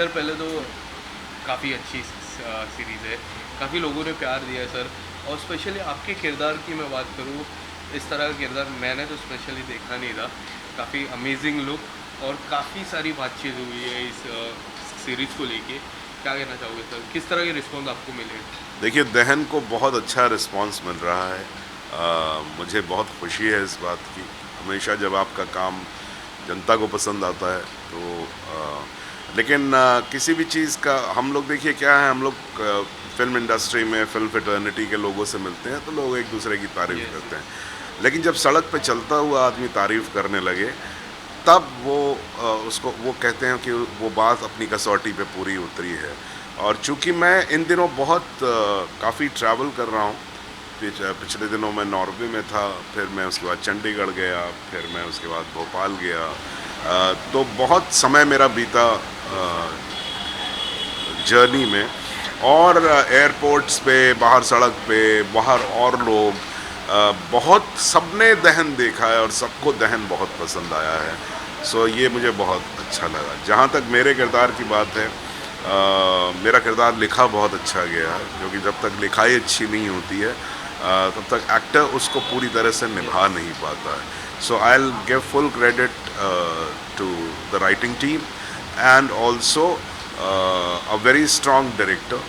Sir पहले तो काफ़ी अच्छी सीरीज़ है, काफ़ी लोगों ने प्यार दिया है सर। और स्पेशली आपके किरदार की मैं बात करूँ, इस तरह का किरदार मैंने तो स्पेशली देखा नहीं था। काफ़ी अमेजिंग लुक और काफ़ी सारी बातचीत हुई है इस सीरीज़ को लेके। क्या कहना चाहोगे सर, किस तरह के रिस्पॉन्स आपको मिले? देखिए, दहन को बहुत अच्छा रिस्पांस मिल रहा है। मुझे बहुत खुशी है इस बात की। हमेशा जब आपका काम जनता को पसंद आता है तो लेकिन किसी भी चीज़ का हम लोग, देखिए क्या है, हम लोग फ़िल्म इंडस्ट्री में फ़िल्म फ्रेटर्निटी के लोगों से मिलते हैं तो लोग एक दूसरे की तारीफ़ यस। करते हैं। लेकिन जब सड़क पे चलता हुआ आदमी तारीफ़ करने लगे, तब वो उसको वो कहते हैं कि वो बात अपनी कसौटी पे पूरी उतरी है। और चूँकि मैं इन दिनों बहुत काफ़ी ट्रैवल कर रहा हूँ, पिछले दिनों मैं नॉर्वे में था, फिर मैं उसके बाद चंडीगढ़ गया, फिर मैं उसके बाद भोपाल गया। तो बहुत समय मेरा बीता जर्नी में। और एयरपोर्ट्स पे, बाहर सड़क पे, बाहर और लोग बहुत सबने दहन देखा है और सबको दहन बहुत पसंद आया है। सो ये मुझे बहुत अच्छा लगा। जहाँ तक मेरे किरदार की बात है, मेरा किरदार लिखा बहुत अच्छा गया है, क्योंकि जब तक लिखाई अच्छी नहीं होती है तब तक एक्टर उसको पूरी तरह से निभा नहीं पाता है। So I will give full credit to the writing team and also a very strong director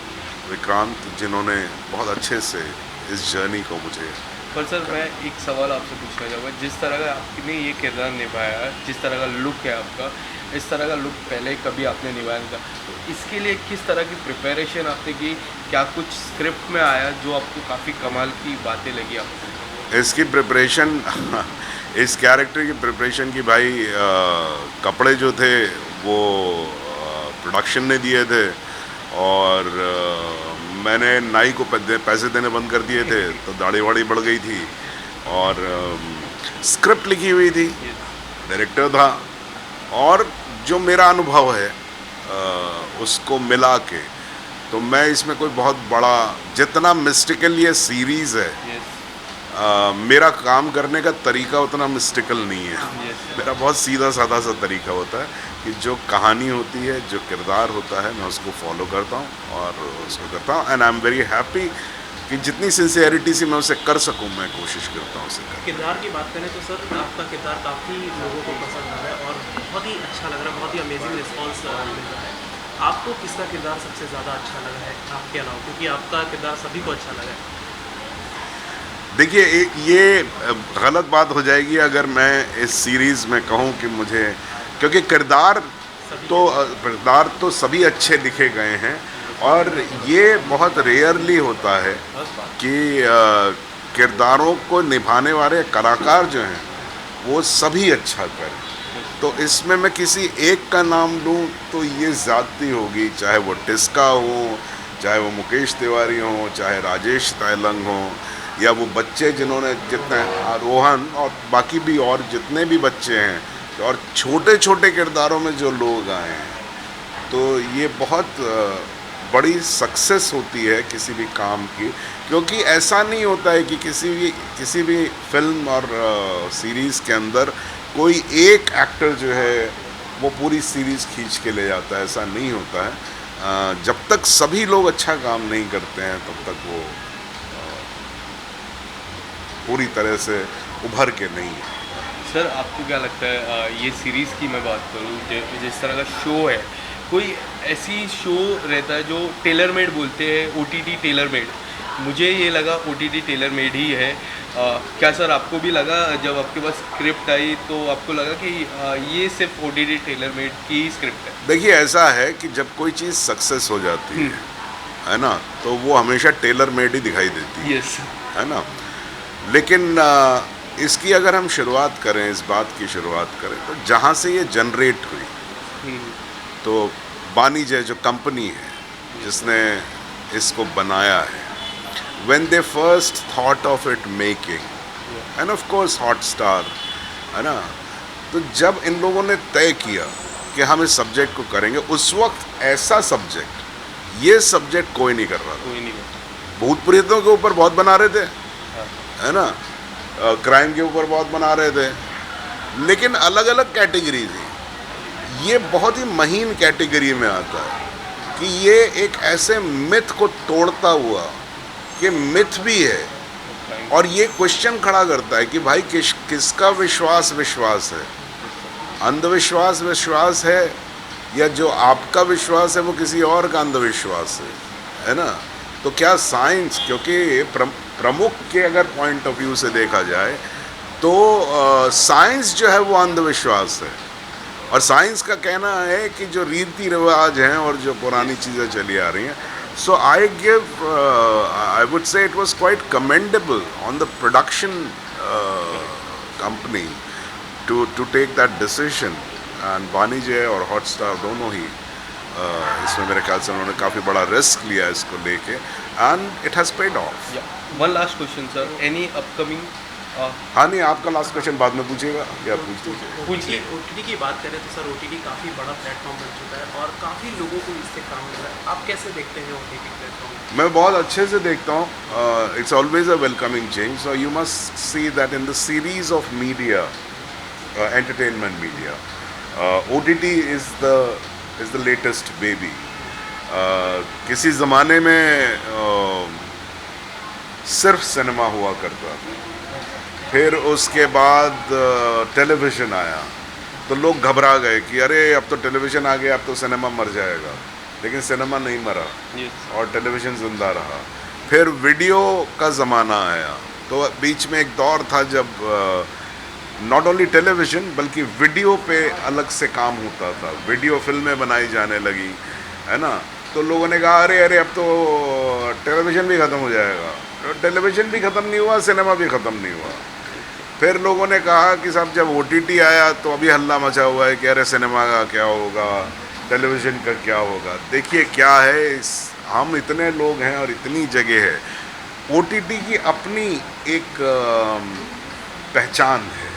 Vikrant, जिन्होंने बहुत अच्छे से इस जर्नी को मुझे पर सर कर। मैं एक सवाल आपसे पूछना चाहूँगा, जिस तरह का आपने ये किरदार निभाया है, जिस तरह का लुक है आपका, इस तरह का लुक पहले कभी आपने निभाया नहीं था, तो इसके लिए किस तरह की प्रिपरेशन आपने की? क्या कुछ स्क्रिप्ट में आया जो आपको काफ़ी कमाल की बातें लगी आपको? इसकी प्रिपरेशन इस कैरेक्टर की प्रिपरेशन की भाई, कपड़े जो थे वो प्रोडक्शन ने दिए थे। और मैंने नाई को पैसे देने बंद कर दिए थे तो दाढ़ी वाड़ी बढ़ गई थी। और स्क्रिप्ट लिखी हुई थी, ये डायरेक्टर था, और जो मेरा अनुभव है उसको मिला के, तो मैं इसमें कोई बहुत बड़ा, जितना मिस्टिकल ये सीरीज़ है, यस। मेरा काम करने का तरीका उतना मिस्टिकल नहीं है। Yes sir. मेरा बहुत सीधा साधा सा तरीका होता है कि जो कहानी होती है, जो किरदार होता है, मैं उसको फॉलो करता हूँ और उसको करता हूँ। And I am very happy कि जितनी सिंसियरिटी से मैं उसे कर सकूँ, मैं कोशिश करता हूँ उसे करने किरदार की बात करें तो सर आपका किरदार काफ़ी लोगों को पसंद आ रहा है और बहुत ही अच्छा लग रहा है, बहुत ही अमेजिंग रिस्पांस मिल रहा है। आपको किसका किरदार सबसे ज़्यादा अच्छा लगा है आपके अलावा, क्योंकि आपका किरदार सभी को अच्छा लगा है? की। देखिए, ये गलत बात हो जाएगी अगर मैं इस सीरीज़ में कहूँ कि मुझे, क्योंकि सभी किरदार तो सभी अच्छे लिखे गए हैं। और ये बहुत रेयरली होता है कि किरदारों को निभाने वाले कलाकार जो हैं वो सभी अच्छा करें। तो इसमें मैं किसी एक का नाम लूँ तो ये ज़्यादती होगी, चाहे वो टिस्का हो, चाहे वो मुकेश तिवारी हो, चाहे राजेश तैलंग हो, या वो बच्चे जिन्होंने, जितने रोहन और बाकी भी और जितने भी बच्चे हैं, और छोटे छोटे किरदारों में जो लोग आए हैं, तो ये बहुत बड़ी सक्सेस होती है किसी भी काम की। क्योंकि ऐसा नहीं होता है कि किसी भी फिल्म और सीरीज़ के अंदर कोई एक एक्टर जो है वो पूरी सीरीज़ खींच के ले जाता है, ऐसा नहीं होता है। जब तक सभी लोग अच्छा काम नहीं करते हैं तब तक वो पूरी तरह से उभर के नहीं है। सर आपको क्या लगता है, ये सीरीज़ की मैं बात करूँ, जिस तरह का शो है, कोई ऐसी शो रहता है जो टेलर मेड बोलते हैं, ओटीटी टेलर मेड? मुझे ये लगा ओटीटी टेलर मेड ही है। क्या सर आपको भी लगा जब आपके पास स्क्रिप्ट आई तो आपको लगा कि ये सिर्फ ओटीटी टेलर मेड की ही स्क्रिप्ट है? देखिए, ऐसा है कि जब कोई चीज़ सक्सेस हो जाती है ना, तो वो हमेशा टेलर मेड ही दिखाई देती यस। है ना। लेकिन इसकी अगर हम शुरुआत करें, इस बात की शुरुआत करें, तो जहाँ से ये जनरेट हुई, तो बानीजय जो कंपनी है जिसने इसको बनाया है, when they first thought of it making, and of course Hotstar, है ना, तो जब इन लोगों ने तय किया कि हम इस सब्जेक्ट को करेंगे, उस वक्त ऐसा सब्जेक्ट, ये सब्जेक्ट कोई नहीं कर रहा था। कोई नहीं करता। भूत प्रेतों के ऊपर बहुत बना रहे थे, हाँ। है ना, क्राइम के ऊपर बहुत बना रहे थे, लेकिन अलग अलग कैटेगरी थी। ये बहुत ही महीन कैटेगरी में आता है कि ये एक ऐसे मिथ को तोड़ता हुआ कि मिथ भी है और ये क्वेश्चन खड़ा करता है कि भाई किसका विश्वास विश्वास है, अंधविश्वास विश्वास है या जो आपका विश्वास है वो किसी और का अंधविश्वास है ना। तो क्या साइंस, क्योंकि प्रमुख के अगर पॉइंट ऑफ व्यू से देखा जाए तो साइंस जो है वो अंधविश्वास है और साइंस का कहना है कि जो रीति रिवाज हैं और जो पुरानी चीज़ें चली आ रही हैं. So I would say it was quite commendable on the production company to take that decision. And बानी जे और हॉटस्टार दोनों ही इसमें मेरे ख्याल से उन्होंने काफ़ी बड़ा रिस्क लिया इसको लेके, and it has paid off. One last question, sir. Any upcoming? हाँ नहीं, आपका लास्ट क्वेश्चन बाद में पूछिएगा या पूछ लीजिए. OTT की बात करें तो सर OTT काफ़ी बड़ा प्लेटफॉर्म बन चुका है और काफ़ी लोगों को इससे काम मिल रहा है. आप कैसे देखते हैं OTT प्लेटफॉर्म? मैं बहुत अच्छे से देखता हूँ. It's always a welcoming change. So you must see that in the series of media, entertainment media, OTT is the latest baby. किसी ज़माने में सिर्फ सिनेमा हुआ करता था, फिर उसके बाद टेलीविज़न आया तो लोग घबरा गए कि अरे अब तो टेलीविज़न आ गया, अब तो सिनेमा मर जाएगा. लेकिन सिनेमा नहीं मरा और टेलीविज़न ज़िंदा रहा. फिर वीडियो का ज़माना आया तो बीच में एक दौर था जब नॉट ओनली टेलीविज़न बल्कि वीडियो पे अलग से काम होता था. वीडियो फिल्में बनाई जाने लगी, है ना. तो लोगों ने कहा अरे अरे अब तो टेलीविज़न भी ख़त्म हो जाएगा. तो टेलीविज़न भी ख़त्म नहीं हुआ, सिनेमा भी ख़त्म नहीं हुआ. फिर लोगों ने कहा कि साहब जब OTT आया तो अभी हल्ला मचा हुआ है कि अरे सिनेमा का क्या होगा, टेलीविज़न का क्या होगा. देखिए क्या है, हम इतने लोग हैं और इतनी जगह है. OTT की अपनी एक पहचान है.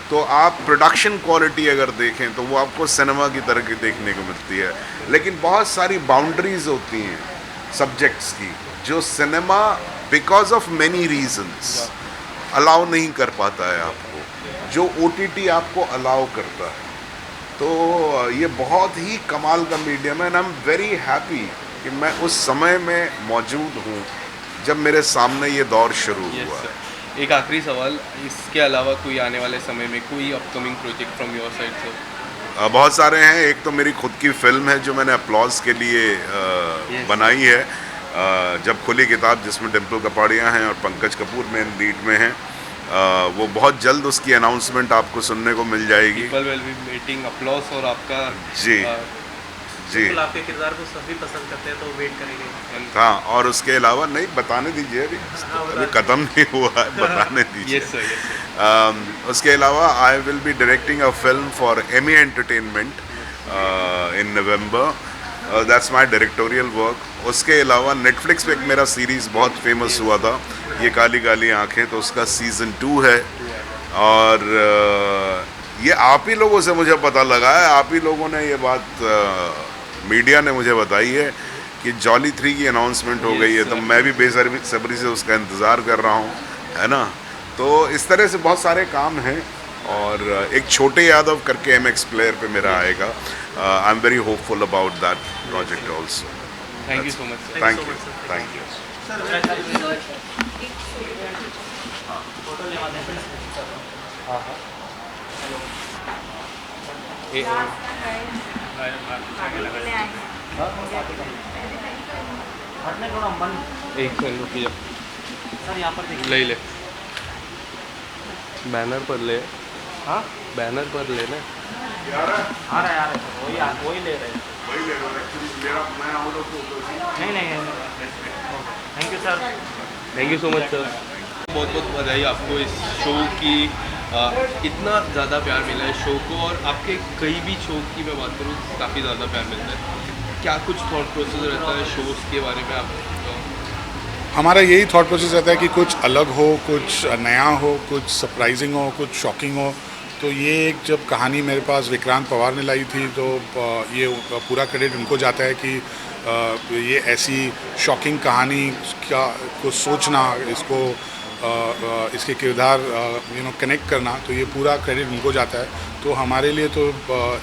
तो आप प्रोडक्शन क्वालिटी अगर देखें तो वो आपको सिनेमा की तरह की देखने को मिलती है, लेकिन बहुत सारी बाउंड्रीज होती हैं सब्जेक्ट्स की जो cinema because of many reasons allow नहीं कर पाता है आपको, जो OTT आपको अलाउ करता है. तो ये बहुत ही कमाल का मीडियम है and I am very happy कि मैं उस समय में मौजूद हूँ जब मेरे सामने ये दौर शुरू हुआ है. एक आखिरी सवाल, इसके अलावा कोई आने वाले समय में कोई upcoming project from your side sir? बहुत सारे हैं. एक तो मेरी खुद की फिल्म है जो मैंने अपलॉज के लिए बनाई है, जब खुली किताब, जिसमें डिम्पल कपाड़िया हैं और पंकज कपूर मेन लीड में हैं. वो बहुत जल्द उसकी अनाउंसमेंट आपको सुनने को मिल जाएगी. People will be waiting applause और आपका जी जी आपके किरदार को सभी पसंद करते हैं तो वेट करेंगे. हाँ, और उसके अलावा नहीं बताने दीजिए, अभी ख़त्म नहीं हुआ है, बताने दीजिए. Yes sir. उसके अलावा I will be directing a film for Emmay Entertainment in November. That's my directorial work. उसके अलावा नेटफ्लिक्स पे एक मेरा सीरीज़ बहुत फेमस हुआ था, ये काली काली आँखें, तो उसका सीज़न 2 है. और ये आप ही लोगों से मुझे पता लगा है, आप ही लोगों ने ये बात मीडिया ने मुझे बताई है कि जॉली 3 की अनाउंसमेंट हो गई है. तो मैं भी बेसब्री से उसका इंतज़ार कर रहा हूँ, है ना. तो इस तरह से बहुत सारे काम हैं. और एक छोटे यादव करके MX प्लेयर पे मेरा आएगा. आई am very hopeful about that project also. Thank you so much sir. Thank you. एक सेकंड रुकिए सर यहाँ पर देखिए. ले बैनर पर ले. हाँ बैनर पर ले ना. आ रहा है वही ले रहे हैं. नहीं. Thank you sir. Thank you so much sir. बहुत बहुत बधाई आपको इस शो की. इतना ज़्यादा प्यार मिला है शो को, और आपके कई भी शो की मैं बात करूँ काफ़ी ज़्यादा प्यार मिलता है. क्या कुछ थॉट प्रोसेस रहता है शोज़ के बारे में आप? हमारा यही थॉट प्रोसेस रहता है कि कुछ अलग हो, कुछ नया हो, कुछ सरप्राइजिंग हो, कुछ शॉकिंग हो. तो ये एक जब कहानी मेरे पास विक्रांत पवार ने लाई थी तो ये पूरा क्रेडिट उनको जाता है कि ये ऐसी शॉकिंग कहानी का को सोचना, इसको इसके किरदार कनेक्ट करना, तो ये पूरा क्रेडिट उनको जाता है। तो हमारे लिए तो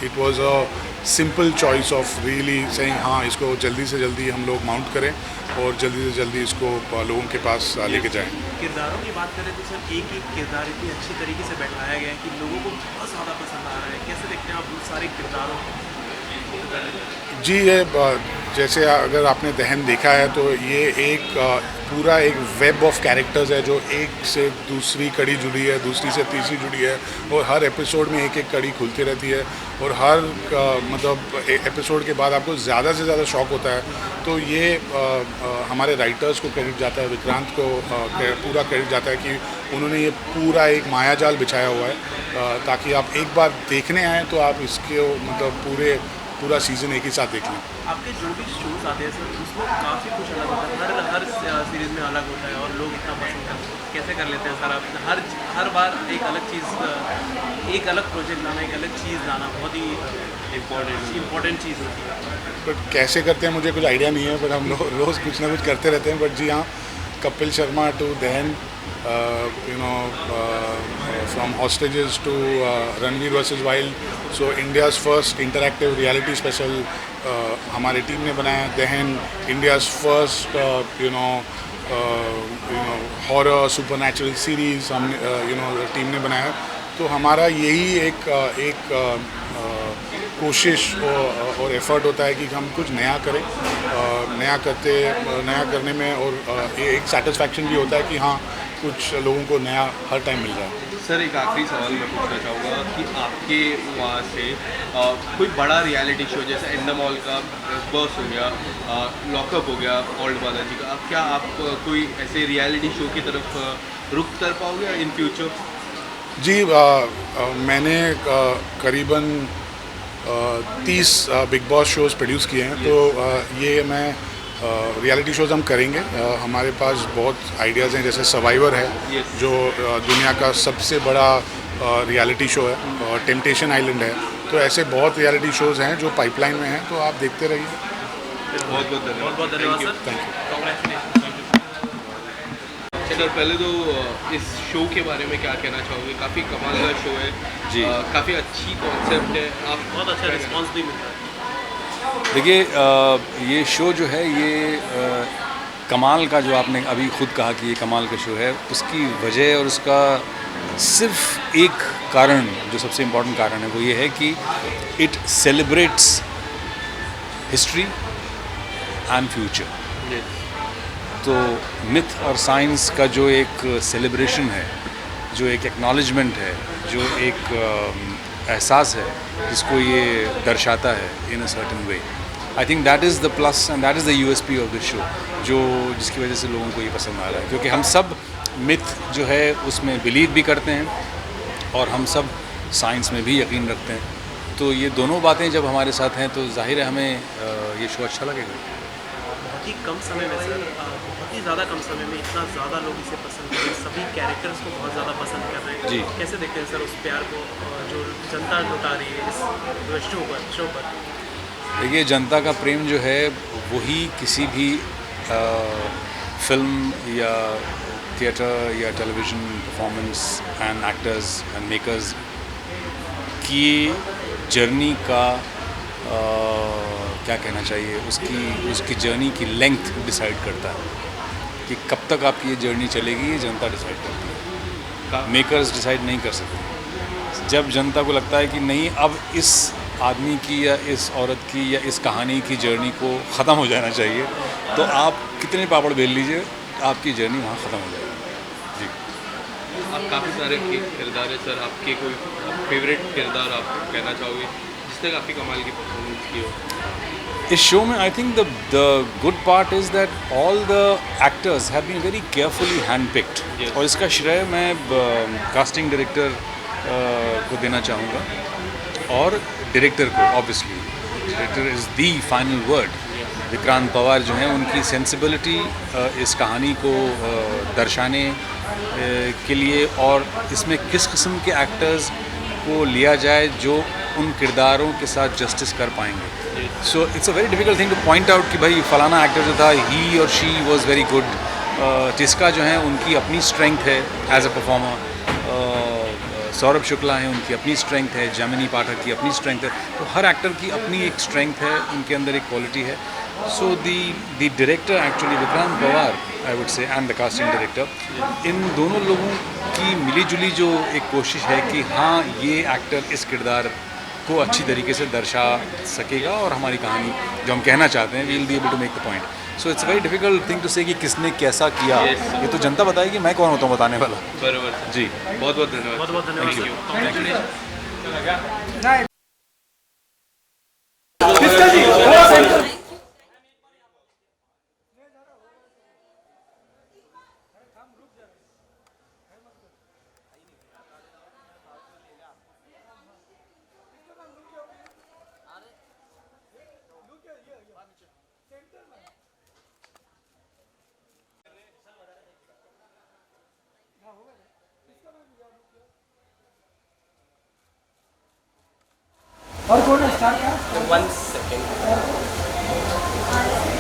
it was a simple choice of really saying हाँ, इसको जल्दी से जल्दी हम लोग माउंट करें और जल्दी से जल्दी इसको लोगों के पास लेके जाएं। किरदारों की बात करें तो सर एक एक किरदार इतनी अच्छी तरीके से बैठाया गया है कि लोगों को बहुत ज़्यादा पसंद आ रहा है। कैसे देखते हैं आप उन सारे किरदारों को? जी, ये जैसे अगर आपने दहन देखा है तो ये एक पूरा एक वेब ऑफ कैरेक्टर्स है जो एक से दूसरी कड़ी जुड़ी है, दूसरी से तीसरी जुड़ी है, और हर एपिसोड में एक एक कड़ी खुलती रहती है, और हर मतलब एपिसोड के बाद आपको ज़्यादा से ज़्यादा शौक होता है। तो ये हमारे राइटर्स को क्रेडिट जाता है, विक्रांत को पूरा क्रेडिट जाता है कि उन्होंने ये पूरा एक मायाजाल बिछाया हुआ है ताकि आप एक बार देखने आएँ तो आप इसके मतलब पूरा सीज़न एक ही साथ देख लें। आपके जो भी शोज आते हैं सर उसमें काफ़ी कुछ अलग होता है, हर सीरीज़ में अलग होता है और लोग इतना पसंद करते हैं। कैसे कर लेते हैं सर आप हर बार एक अलग चीज़, एक अलग प्रोजेक्ट लाना, एक अलग चीज़ लाना बहुत ही इम्पोर्टेंट चीज़ होती है। बट कैसे करते हैं मुझे कुछ आइडिया नहीं है, बट हम रोज़ कुछ ना कुछ करते रहते हैं। बट जी हाँ, कपिल शर्मा टू दहन, from hostages to Ranveer vs Wild, so India's first interactive reality special हमारी टीम ने बनाया। दहन India's first horror supernatural series हम टीम ने बनाया। तो हमारा यही एक कोशिश और एफर्ट होता है कि हम कुछ नया करें, नया करने में, और एक सेटिस्फैक्शन भी होता है कि हाँ, कुछ लोगों को नया हर टाइम मिल रहा है। सर एक आखिरी सवाल मैं पूछना चाहूँगा कि आपके वहाँ से कोई बड़ा रियलिटी शो जैसे एंडमॉल का बॉस हो गया, लॉकअप हो गया ओल्ड बालाजी का, क्या आप कोई ऐसे रियलिटी शो की तरफ रुख कर पाओगे इन फ्यूचर? जी, मैंने करीबन 30 बिग बॉस शोज़ प्रोड्यूस किए हैं। तो ये मैं रियलिटी शोज़ हम करेंगे। हमारे पास बहुत आइडियाज़ हैं, जैसे सर्वाइवर है जो दुनिया का सबसे बड़ा रियलिटी शो है, टेम्पटेशन आइलैंड है। तो ऐसे बहुत रियलिटी शोज़ हैं जो पाइपलाइन में हैं, तो आप देखते रहिए। बहुत बहुत धन्यवाद sir. Thank you. Congratulation. Sir पहले तो इस शो के बारे में क्या कहना चाहोगे? काफ़ी कमाल का शो है जी। काफ़ी अच्छी कॉन्सेप्ट है। आप बहुत अच्छा रिस्पांस भी मिल रहा है। देखिए, ये शो जो है ये कमाल का, जो आपने अभी खुद कहा कि ये कमाल का शो है, उसकी वजह और उसका सिर्फ एक कारण, जो सबसे इम्पोर्टेंट कारण है, वो ये है कि it celebrates history and future. तो मिथ और साइंस का जो एक सेलिब्रेशन है, जो एक एक्नॉलेजमेंट है, जो एक एहसास है, जिसको ये दर्शाता है in a certain way, I think that is the plus and that is the USP of the show, जिसकी वजह से लोगों को ये पसंद आ रहा है। क्योंकि हम सब मिथ जो है उसमें बिलीव भी करते हैं और हम सब साइंस में भी यकीन रखते हैं। तो ये दोनों बातें जब हमारे साथ हैं तो जाहिर है हमें ये शो अच्छा लगेगा। बहुत ही कम समय में सर, बहुत ही ज़्यादा कम समय में इतना ज़्यादा लोग इसे पसंद कर रहे हैं, सभी कैरेक्टर्स को बहुत ज़्यादा पसंद कर रहे हैं। जी। कैसे देखते हैं सर उस प्यार को जो जनता लुटा रही है इस शो पर? देखिए, जनता का प्रेम जो है वही किसी भी फिल्म या थिएटर या television performance and actors and makers की जर्नी का क्या कहना चाहिए, उसकी जर्नी की लेंथ डिसाइड करता है कि कब तक आपकी ये जर्नी चलेगी। ये जनता डिसाइड करती है, मेकर्स डिसाइड नहीं कर सकते। जब जनता को लगता है कि नहीं, अब इस आदमी की या इस औरत की या इस कहानी की जर्नी को ख़त्म हो जाना चाहिए, तो आप कितने पापड़ बेल लीजिए, आपकी जर्नी वहाँ ख़त्म हो जाएगी। जी। आप काफ़ी सारे किरदार है सर, आपके कोई फेवरेट किरदार आप कहना चाहोगे जिसने काफ़ी कमाल की परफॉर्मेंस की हो इस शो में? I think the good part is that all the actors have been very carefully hand picked. Yes. और इसका श्रेय मैं कास्टिंग डायरेक्टर को देना चाहूँगा और डायरेक्टर को। Obviously director is the final word. Vikrant Pawar जो हैं, उनकी सेंसिबिलिटी इस कहानी को दर्शाने के लिए और इसमें किस किस्म के एक्टर्स को लिया जाए जो उन किरदारों के साथ जस्टिस कर पाएंगे। So it's a very difficult thing to point out कि भाई फलाना एक्टर जो था, ही और she was very good Tisca जो हैं उनकी अपनी स्ट्रेंथ है as a performer, Saurabh Shukla हैं उनकी अपनी स्ट्रेंथ है, जैमिनी पाठक की अपनी स्ट्रेंथ है, तो हर एक्टर की अपनी एक स्ट्रेंथ है, उनके अंदर एक क्वालिटी है. So the director actually Vikrant Pawar I would say and the casting director, इन दोनों लोगों की मिलीजुली जो एक कोशिश है कि हाँ ये एक्टर इस किरदार को अच्छी तरीके से दर्शा सकेगा और हमारी कहानी जो हम कहना चाहते हैं we will be able to make the point. So it's very difficult thing to say कि किसने कैसा किया. ये तो जनता बताएगी, मैं कौन होता हूँ बताने वाला. बराबर जी बहुत बहुत धन्यवाद. बहुत बहुत धन्यवाद. और कौन है स्टार का? 1 second.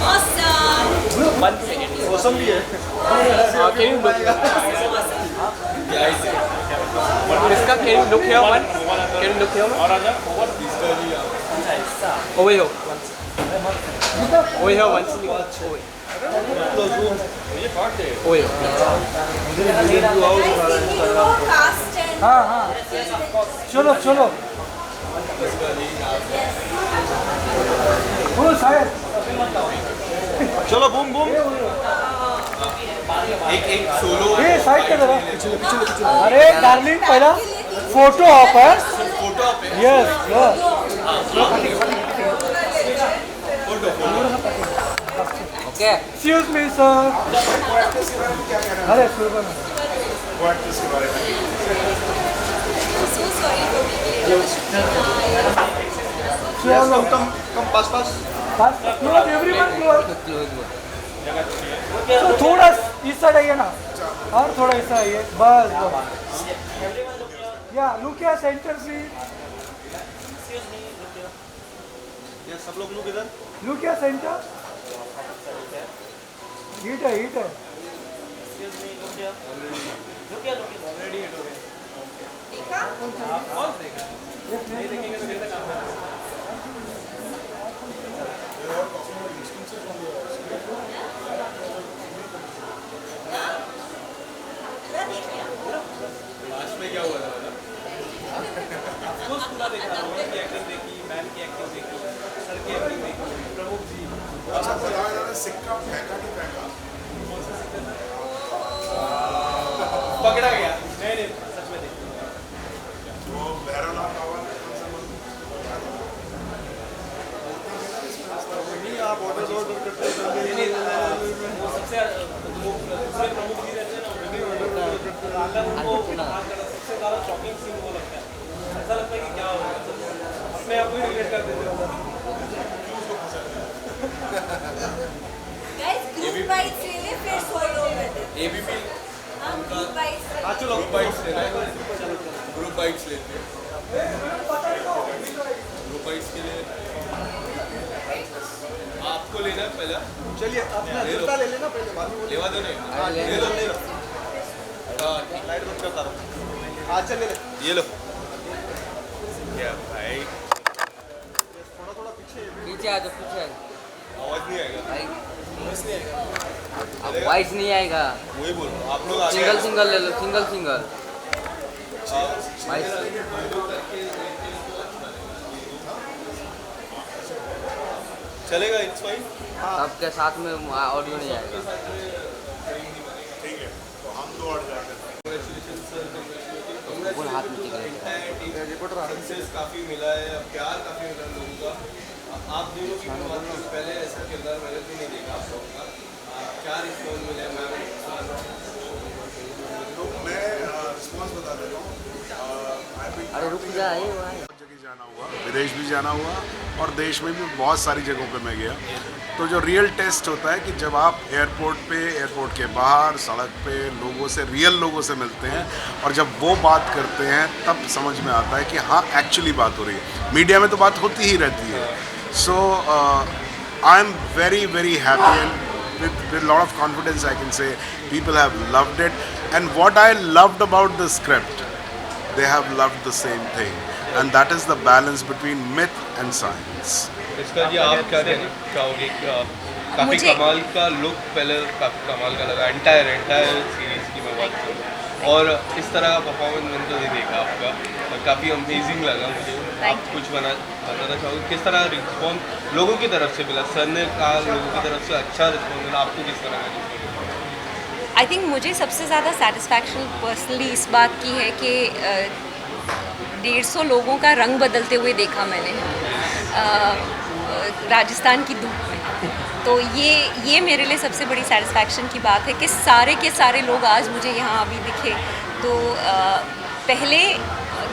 Awesome. 1 second. मौसम भी है. Can you look? Priska, can you look here one? Can you look here one? Over here. Over here once. Over here. हाँ हाँ. चलो चलो. वो शायद. चलो बूम बूम. एक सोलो. ये साइड पे जरा. अरे डार्लिंग पहला फोटो ऑफ है. Yes yes. Okay. Excuse me sir. अरे शुरू करना. चलो कम पास एवरीवन क्लोज. तो थोड़ा इस साइड आइए ना, और थोड़ा इस साइड आइए. बस या लुक या सेंटर प्लीज. सब लोग लोग इधर. लुक या सेंटर. हीट है हीट है. लास्ट में क्या हुआ था? पूरा देखा होगा की एक्टिंग देखी, मैन की एक्टिंग देखी, सर की एक्टिंग देखी, प्रमुख जी. अच्छा तो सिक्का फेंका नहीं फेंका. पकड़ा गया. नहीं सच में देखी. वो भैरवनाथ बाबा ने आप ऑर्डर करते हैं. वो सबसे दूसरे प्रमुख जी रहते हैं ना, अगर उनको सबसे ज़्यादा शॉकिंग सीन वो लगता है. ऐसा लगता है कि क्या होगा, अपने आप को ही रिलेट कर देते हो. ग्रुप बाइट्स ले ले फिर सोलो कर दे. ABP group bytes. चलो ग्रुप बाइट्स लेना है. ग्रुप बाइट्स लेते हैं. ग्रुप बाइट्स के लिए आपको लेना है पहला. चलिए अपना जूता ले लेना पहले, बाद में लेवा दो नहीं. ले लो. लाइट बंद करता रहो. आज चल ले. ये लो. क्या भाई थोड़ा पीछे. पीछे आ जाओ, पीछे आ जाओ. आवाज नहीं आएगा. अब वॉइस नहीं आएगा. वही बोल रहा हूँ. आप लोग आगे सिंगल सिंगल ले लो, सिंगल सिंगल. चलेगा. It's fine. सबके साथ में ऑडियो नहीं आएगा. ठीक है तो हम तो अड़ जाते हैं. फुल हाथ में टिक रहे. सक्सेस काफ़ी मिला है, प्यार काफ़ी मिला लोगों का. आप दोनों की बात करूँ, पहले ऐसा किरदार मैंने तो नहीं देखा आप लोगों का. क्या रिस्पॉन्स मिला है मैम? तो मैं रिस्पॉन्स बता देता हूँ. अरे रुक जा. बहुत जगह जाना हुआ, विदेश भी जाना हुआ और देश में भी बहुत सारी जगहों पे मैं गया. तो जो रियल टेस्ट होता है कि जब आप एयरपोर्ट पे, एयरपोर्ट के बाहर, सड़क पे लोगों से, रियल लोगों से मिलते हैं और जब वो बात करते हैं तब समझ में आता है कि हाँ एक्चुअली बात हो रही है. मीडिया में तो बात होती ही रहती है. So I am very very happy and with a lot of confidence I can say people have loved it. And what I loved about the script, they have loved the same thing, and that is the balance between myth and science. इसका जी आप क्या कहना चाहोगे? काफ़ी मुझे- कमाल का look पहले काफ़ी कमाल का लगा एंटायर सीरीज़ की मैं बात करूँ, और इस तरह का परफॉर्मेंस मैंने तो नहीं देखा आपका, और काफ़ी अमेजिंग लगा मुझे। आप कुछ बताना चाहोगे किस तरह रिस्पॉन्स लोगों की तरफ से मिला? सर ने कहा लोगों की तरफ से अच्छा रिस्पॉन्स मिला, आपको किस तरह का रिस्पॉन्स मिला? आई थिंक मुझे सबसे ज़्यादा सेटिस्फैक्शन पर्सनली इस बात की है कि 150 लोगों का रंग बदलते हुए देखा मैंने राजस्थान की धूप में। तो ये मेरे लिए सबसे बड़ी सेटिस्फैक्शन की बात है कि सारे के सारे लोग आज मुझे यहाँ अभी दिखे। तो पहले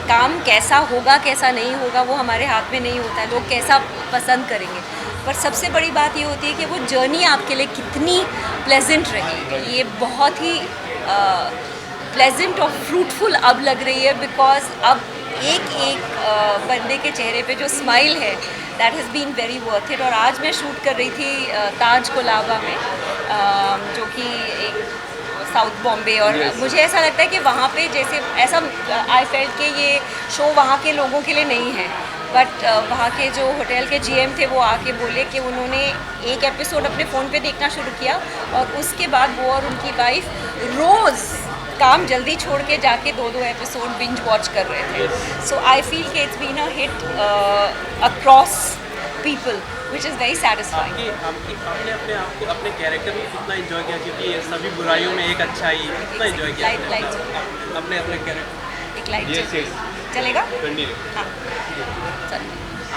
काम कैसा होगा कैसा नहीं होगा वो हमारे हाथ में नहीं होता है, लोग कैसा पसंद करेंगे, पर सबसे बड़ी बात ये होती है कि वो जर्नी आपके लिए कितनी प्लेजेंट रही। ये बहुत ही प्लेजेंट और फ्रूटफुल अब लग रही है, बिकॉज अब एक बंदे के चेहरे पे जो स्माइल है that has been very worth it. और आज मैं शूट कर रही थी ताज कोलाबा में, जो कि एक साउथ बॉम्बे, और मुझे ऐसा लगता है कि वहाँ पे जैसे ऐसा आई फेल्ट कि ये शो वहाँ के लोगों के लिए नहीं है, बट वहाँ के जो होटल के जीएम थे वो आके बोले कि उन्होंने एक एपिसोड अपने फ़ोन पे देखना शुरू किया, और उसके बाद वो और उनकी वाइफ रोज़ काम जल्दी छोड़ के जाके 2-2 एपिसोड बिंज वॉच कर रहे थे। सो आई फील कि it's been a hit across people which is very satisfying. आपने अपने आप को अपने कैरेक्टर में कितना एंजॉय किया, क्योंकि सभी बुराइयों में एक अच्छाई, कितना एंजॉय किया अपने कैरेक्टर? एक लाइट Yes, yes. चलेगा? कंटिन्यू। हाँ चल।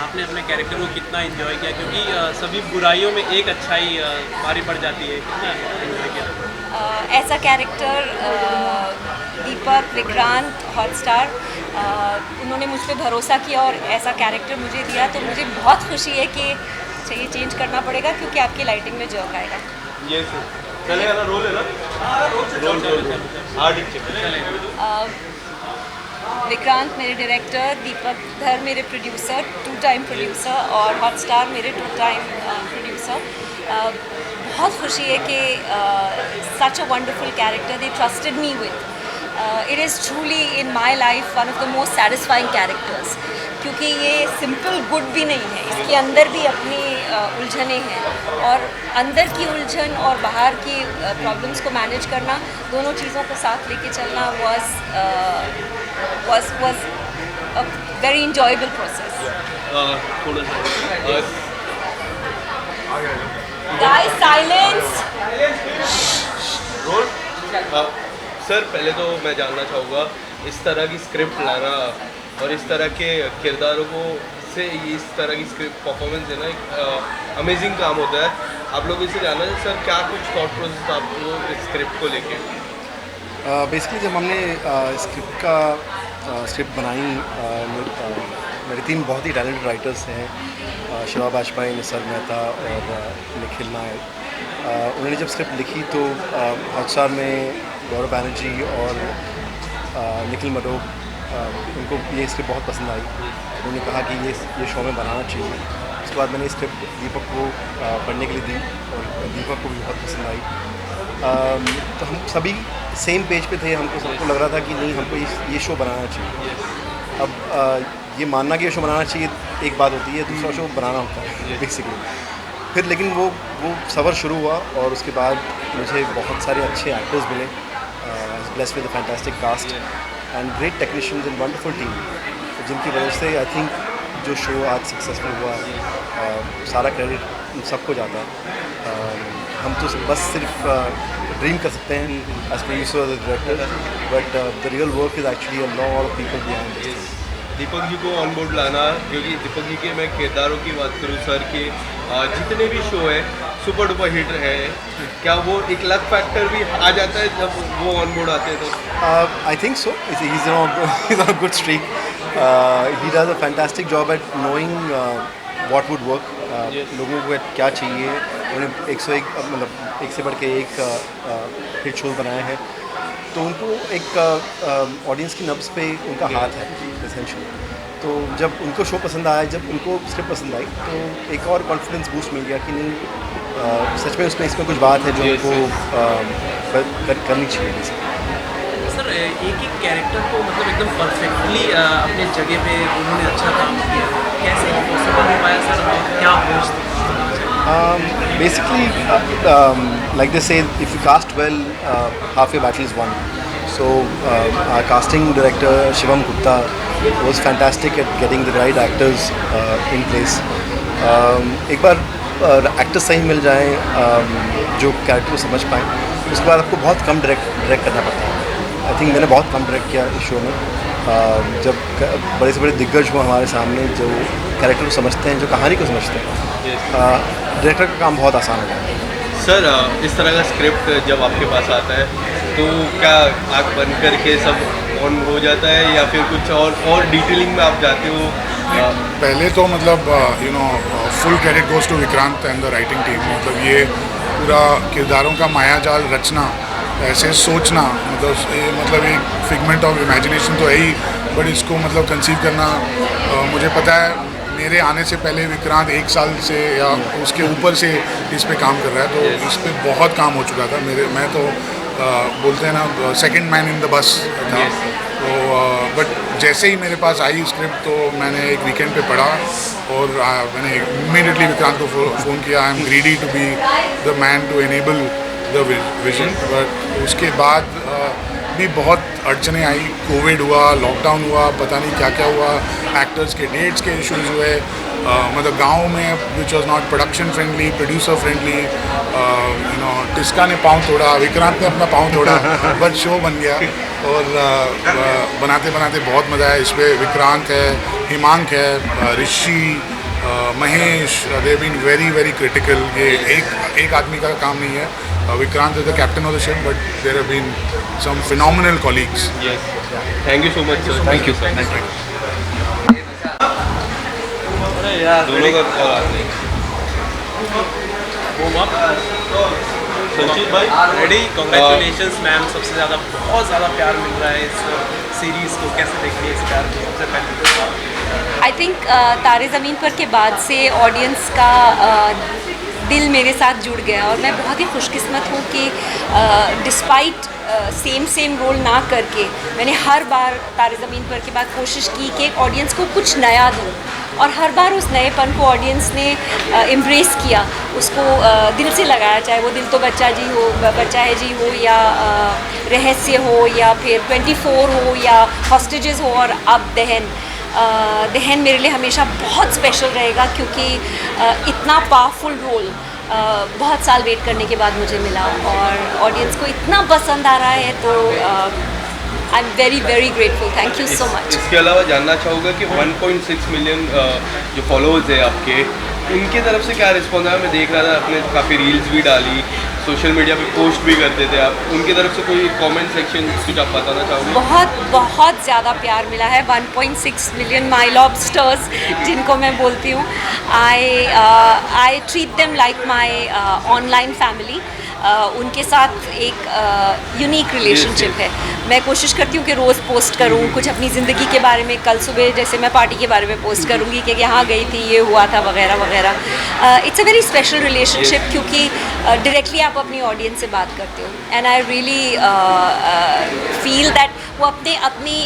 आपने अपने कैरेक्टर को कितना एंजॉय किया, क्योंकि सभी बुराइयों में एक अच्छाई भारी पड़ जाती है, कितना एंजॉय किया? ऐसा कैरेक्टर दीपक विक्रांत हॉटस्टार उन्होंने मुझ पे भरोसा किया और ऐसा कैरेक्टर मुझे दिया, तो मुझे बहुत खुशी है कि चाहिए चेंज करना पड़ेगा क्योंकि आपकी लाइटिंग में जर्क आएगा। ये चलेगा ना? रोल है ना? रोल चलेगा। विक्रांत मेरे डायरेक्टर, दीपक धर मेरे प्रोड्यूसर, 2 टाइम प्रोड्यूसर, और हॉटस्टार मेरे 2 टाइम प्रोड्यूसर। बहुत खुशी है कि such a wonderful character they trusted me with. It is truly in my life one of the most satisfying characters, क्योंकि ये सिंपल गुड भी नहीं है, इसके अंदर भी अपनी उलझनें हैं, और अंदर की उलझन और बाहर की प्रॉब्लम्स को मैनेज करना, दोनों चीज़ों को साथ लेके चलना was a very enjoyable process. थोड़ा सा Guys, silence. रोल। सर पहले तो मैं जानना चाहूँगा, इस तरह की स्क्रिप्ट लाना और इस तरह के किरदारों को से इस तरह की स्क्रिप्ट परफॉर्मेंस देना एक अमेजिंग काम होता है। आप लोग इसे जानना है सर, क्या कुछ थॉट प्रोसेस था आपको इस स्क्रिप्ट को लेके? बेसिकली जब हमने स्क्रिप्ट बनाई, मेरी टीम बहुत ही टैलेंटेड राइटर्स हैं, शिवा बाजपेयी, निसर मेहता और निखिल नायर। उन्होंने जब स्क्रिप्ट लिखी तो हॉटस्टार में गौरव बैनर्जी और निखिल मडोक, उनको ये स्क्रिप्ट बहुत पसंद आई। उन्होंने कहा कि ये शो में बनाना चाहिए। उसके बाद मैंने स्क्रिप्ट दीपक को पढ़ने के लिए दी और दीपक को भी बहुत पसंद आई। तो हम सभी सेम पेज पे थे, हमको सबको लग रहा था कि नहीं, हमको ये शो बनाना चाहिए। अब ये मानना कि ये शो बनाना चाहिए एक बात होती है, दूसरा शो बनाना होता है बेसिकली। फिर लेकिन वो सफ़र शुरू हुआ और उसके बाद मुझे बहुत सारे अच्छे एक्टर्स मिले, blessed with a fantastic cast and great technicians and wonderful team, जिनकी वजह से आई थिंक जो शो आज सक्सेसफुल हुआ, सारा क्रेडिट सबको जाता है। हम तो बस सिर्फ ड्रीम कर सकते हैं एज प्रोड्यूसर और director, but the real work is actually a lot of people behind this. Deepak ji को ऑन बोर्ड लाना, क्योंकि दीपक जी के मैं किरदारों की बात करूँ सर के जितने भी शो है सुपर डुपर हिट है, क्या वो एक लक फैक्टर भी आ जाता है जब वो ऑन बोर्ड आते हैं तो? I think so, he's on a good streak. He does a fantastic job at knowing what would work. लोगों को क्या चाहिए, उन्हें 101 मतलब एक से बढ़ के एक हिट शो बनाए हैं, तो उनको एक ऑडियंस की नब्ज़ पे उनका हाथ है एसेंशियली। तो जब उनको शो पसंद आया, जब उनको स्क्रिप्ट पसंद आई, तो एक और कॉन्फिडेंस बूस्ट मिल गया कि नहीं, सच में उसमें इसमें कुछ बात है जो उनको करनी चाहिए। सर एक एक कैरेक्टर को मतलब एकदम परफेक्टली अपने जगह पे उन्होंने अच्छा काम किया, कैसे पॉसिबल हो पाया सर, क्या खोज थी? Basically, like they say, if you cast well, half your battle is won. So our casting director Shivam Gupta was fantastic at getting the right actors in place. एक बार एक्टर सही मिल जाए जो character को समझ पाए, उसके बाद आपको बहुत कम डायरेक्ट करना पड़ता है। आई थिंक मैंने बहुत कम डायरेक्ट किया इस शो में। जब बड़े से बड़े दिग्गज हो हमारे सामने जो कैरेक्टर को समझते हैं, जो कहानी को समझते हैं, डायरेक्टर का काम बहुत आसान हो जाता है। सर इस तरह का स्क्रिप्ट जब आपके पास आता है तो क्या आँख बंद करके सब ऑन हो जाता है या फिर कुछ और डिटेलिंग में आप जाते हो? पहले तो मतलब full credit goes to Vikrant and the writing team. मतलब ये पूरा किरदारों का मायाजाल रचना, ऐसे सोचना, मतलब एक फिगमेंट ऑफ इमेजिनेशन तो है ही, बट इसको मतलब कंसीव करना मुझे पता है मेरे आने से पहले विक्रांत 1 साल से या उसके ऊपर से इस पे काम कर रहा है, तो इस पे बहुत काम हो चुका था। मैं तो बोलते हैं ना second man in the bus था। तो बट जैसे ही मेरे पास आई स्क्रिप्ट तो मैंने एक वीकेंड पे पढ़ा और मैंने इमीडिएटली विक्रांत को फ़ोन किया। I am greedy to be the man to enable the vision. But उसके बाद भी बहुत अड़चने आई, कोविड हुआ, लॉकडाउन हुआ, पता नहीं क्या क्या हुआ, एक्टर्स के डेट्स के इश्यूज हुए, मतलब गांव में which was not production friendly, producer friendly. Tisca ने पाँव तोड़ा, विक्रांत ने अपना पाँव तोड़ा, बट शो बन गया और बनाते बनाते बहुत मज़ा आया। इस पर विक्रांत है, हिमांक है, Rishi, Mahesh, they been very very critical. ये एक आदमी का काम नहीं है। Vikrant is the captain of the ship, but there have been some phenomenal colleagues. Yes. Thank you so much, sir. Thank you, sir. Thank you. दोनों का कॉल आ रही संजीत भाई रेडी? कॉन्ग्रेचुलेशंस मैम, सबसे ज़्यादा बहुत ज़्यादा प्यार मिल रहा है इस सीरीज़ को, कैसे देख रही है इस प्यार को? सबसे पहले आई थिंक तारे ज़मीन पर के बाद से ऑडियंस का दिल मेरे साथ जुड़ गया और मैं बहुत ही खुशकिस्मत हूँ कि डिस्पाइट सेम रोल ना करके मैंने हर बार तारे ज़मीन पर के बाद कोशिश की कि ऑडियंस को कुछ नया दूँ, और हर बार उस नएपन को ऑडियंस ने एम्ब्रेस किया, उसको दिल से लगाया, चाहे वो दिल तो बच्चा है जी हो या रहस्य हो या फिर 24 हो या हॉस्टेजेस हो और अब दहन मेरे लिए हमेशा बहुत स्पेशल रहेगा क्योंकि इतना पावरफुल रोल बहुत साल वेट करने के बाद मुझे मिला और ऑडियंस को इतना पसंद आ रहा है, तो आई am very very grateful. Thank you so much. इसके अलावा जानना चाहूँगा कि 1.6 मिलियन जो फॉलोअर्स है आपके, उनकी तरफ से क्या रिस्पॉन्स आया? मैं देख रहा था आपने काफ़ी रील्स भी डाली, सोशल मीडिया पे पोस्ट भी करते थे आप, उनकी तरफ से कोई कमेंट सेक्शन कुछ आप बताना चाहोगे? बहुत ज़्यादा प्यार मिला है। 1.6 मिलियन माई लॉबस्टर्स जिनको मैं बोलती हूँ, I treat them like my online family. उनके साथ एक यूनिक रिलेशनशिप है। मैं कोशिश करती हूँ कि रोज़ पोस्ट करूँ कुछ अपनी ज़िंदगी के बारे में। कल सुबह जैसे मैं पार्टी के बारे में पोस्ट करूँगी कि यहाँ गई थी, ये हुआ था, वगैरह वगैरह। It's a very special relationship क्योंकि डायरेक्टली आप अपनी ऑडियंस से बात करते हो and I really feel that वो अपनी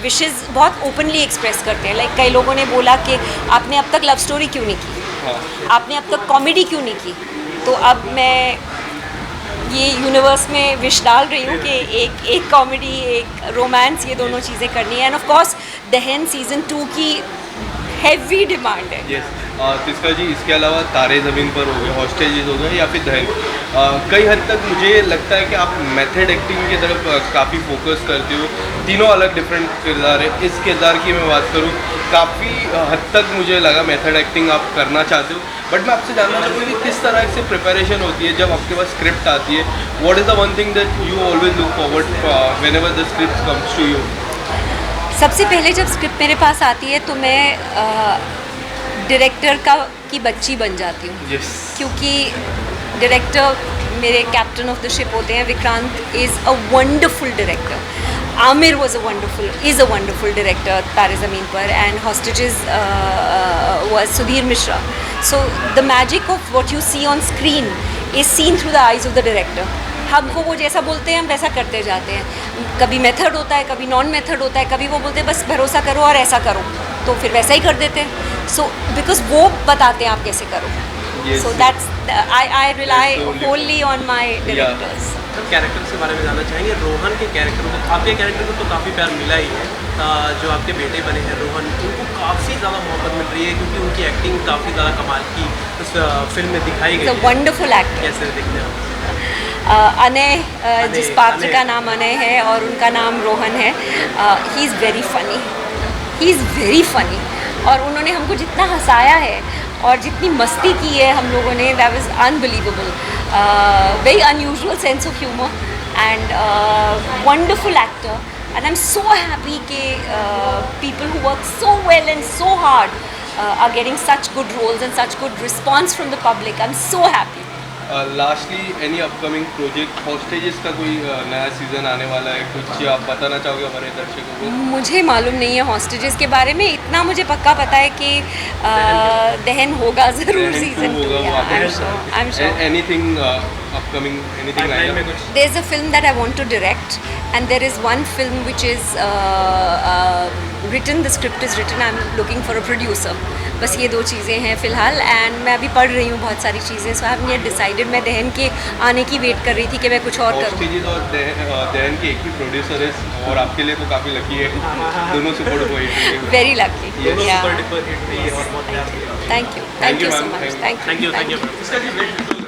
विशेज़ बहुत ओपनली एक्सप्रेस करते हैं। लाइक कई लोगों ने बोला कि आपने अब तक लव स्टोरी क्यों नहीं की, आपने अब तक कॉमेडी क्यों नहीं की, तो अब मैं ये यूनिवर्स में विश डाल रही हूँ कि एक कॉमेडी, एक रोमांस, ये दोनों चीज़ें करनी है। एंड ऑफ कोर्स दहन सीज़न 2 की हैवी डिमांड है। यस तिस्का जी, इसके अलावा तारे ज़मीन पर हो गए, हॉस्टेजेस हो गए या फिर दहन, कई हद तक मुझे लगता है कि आप मेथड एक्टिंग की तरफ काफ़ी फोकस करते हो। तीनों अलग डिफरेंट किरदार है। इस किरदार की मैं बात करूँ, काफ़ी हद तक मुझे लगा मेथड एक्टिंग आप करना चाहते हो, बट मैं आपसे जानना चाहूँगा कि किस तरह से प्रिपरेशन होती है जब आपके पास स्क्रिप्ट आती है? What is the one thing that you always look forward whenever the script comes to you? सबसे पहले जब स्क्रिप्ट मेरे पास आती है तो मैं डायरेक्टर की बच्ची बन जाती हूँ। yes. क्योंकि डायरेक्टर मेरे कैप्टन ऑफ द शिप होते हैं। Vikrant is a wonderful director. Amir was is a wonderful director, Tare Zameen Par, and Hostages was Sudhir Mishra. So the magic of what you see on screen is seen through the eyes of the director. हमको वो जैसा बोलते हैं हम वैसा करते जाते हैं. कभी मेथड होता है, कभी नॉन मेथड होता है, कभी वो बोलते हैं बस भरोसा करो और ऐसा करो, तो फिर वैसा ही कर देते हैं. सो बिकॉज वो बताते हैं आप कैसे करो. So that's I rely wholly on my directors. Characters के बारे में जानना चाहेंगे. रोहन के कैरेक्टर को, आपके कैरेक्टर को तो काफ़ी प्यार मिला ही है. जो आपके बेटे बने हैं रोहन, उनको काफ़ी ज़्यादा मोहब्बत मिल रही है क्योंकि उनकी एक्टिंग काफ़ी ज़्यादा कमाल की उस फिल्म में दिखाई गई है. Wonderful actor. कैसे देखते हैं आप? अनय, जिस पात्र का नाम अनय है और उनका नाम रोहन है, he is very funny. He is very funny. और उन्होंने हमको जितना हंसाया है और जितनी मस्ती की है हम लोगों ने, that was unbelievable. Very unusual sense of humour and wonderful actor. And I am so happy कि people who work so well and so hard are getting such good roles and such good response from the public. I'm so happy. Lastly any upcoming project? Hostages का कोई नया season आने वाला है, कुछ आप बताना चाहोगे हमारे दर्शकों को? मुझे मालूम नहीं है हॉस्टेजेस के बारे में. इतना मुझे पक्का पता है कि दहन होगा ज़रूर season 2. I am sure. Anything upcoming, anything line में? There is a film that I want to direct, and there is one film which is written. The script is written. I'm looking for a producer. बस ये 2 चीज़ें हैं फ़िलहाल. And मैं अभी पढ़ रही हूँ बहुत सारी चीज़ें. सो आई हैव नॉट डिसाइडेड. मैं दहन के आने की वेट कर रही थी कि मैं कुछ और करूँ. हॉस्टेजेस और दहन के एक ही प्रोड्यूसर है और आपके लिए तो काफ़ी लकी है. दोनों सुपर डुपर हिट हुए. Very lucky. Super duper hit हुई है और बहुत प्यार मिला. Thank you so much. Thank you. Thank you.